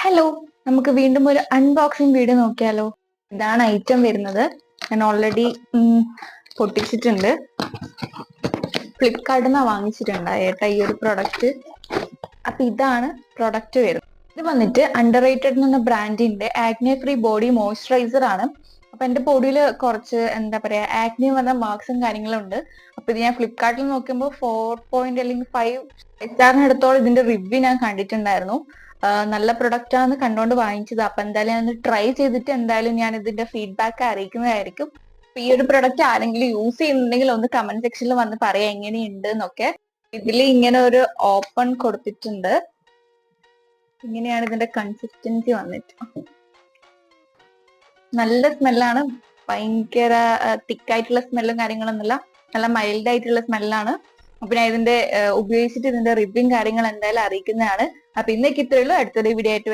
Hello, നമുക്ക് വീണ്ടും ഒരു അൺബോക്സിംഗ് വീഡിയോ നോക്കിയാലോ. ഇതാണ് ഐറ്റം വരുന്നത്. ഞാൻ ഓൾറെഡി പൊട്ടിച്ചിട്ടുണ്ട്. ഫ്ലിപ്കാർട്ടിൽ നിന്ന് വാങ്ങിച്ചിട്ടുണ്ട് ഏട്ടാ ഈ ഒരു പ്രൊഡക്റ്റ്. അപ്പൊ ഇതാണ് പ്രൊഡക്റ്റ് വരുന്നത്. ഇത് വന്നിട്ട് അണ്ടർ റേറ്റഡ് എന്ന ബ്രാൻഡിന്റെ ആക്നെ ഫ്രീ ബോഡി മോയ്സ്ചറൈസർ ആണ്. അപ്പൊ എന്റെ ബോഡിയിൽ കുറച്ച് എന്താ പറയാ ആക്നെ വന്ന മാർക്സും കാര്യങ്ങളും ഉണ്ട്. അപ്പൊ ഇത് ഞാൻ ഫ്ലിപ്കാർട്ടിൽ നോക്കുമ്പോൾ 4 അല്ലെങ്കിൽ 5 സ്റ്റാറിന് അടുത്തോളം ഇതിന്റെ റിവ്യൂ ഞാൻ കണ്ടിട്ടുണ്ടായിരുന്നു. നല്ല പ്രൊഡക്റ്റ് ആണെന്ന് കണ്ടുകൊണ്ട് വാങ്ങിച്ചത്. അപ്പൊ എന്തായാലും ഞാൻ ട്രൈ ചെയ്തിട്ട് എന്തായാലും ഞാൻ ഇതിന്റെ ഫീഡ്ബാക്ക് അറിയിക്കുന്നതായിരിക്കും. ഈ ഒരു പ്രൊഡക്റ്റ് ആരെങ്കിലും യൂസ് ചെയ്യുന്നുണ്ടെങ്കിൽ ഒന്ന് കമന്റ് സെക്ഷനിൽ വന്ന് പറയാം എങ്ങനെയുണ്ട് എന്നൊക്കെ. ഇതിൽ ഇങ്ങനെ ഒരു ഓപ്പൺ കൊടുത്തിട്ടുണ്ട്. ഇങ്ങനെയാണ് ഇതിന്റെ കൺസിസ്റ്റൻസി വന്നിട്ട്. നല്ല സ്മെല്ലാണ്. ഭയങ്കര തിക്കായിട്ടുള്ള സ്മെല്ലും കാര്യങ്ങളൊന്നുമില്ല. നല്ല മൈൽഡ് ആയിട്ടുള്ള സ്മെല്ലാണ്. അപ്പൊ ഞാൻ ഇതിന്റെ ഉപയോഗിച്ചിട്ട് ഇതിന്റെ റിവ്യൂ കാര്യങ്ങൾ എന്തായാലും അറിയിക്കുന്നതാണ്. അപ്പൊ ഇന്നേക്ക് ഇത്രയുള്ളൂ. അടുത്തൊരു വീഡിയോ ആയിട്ട്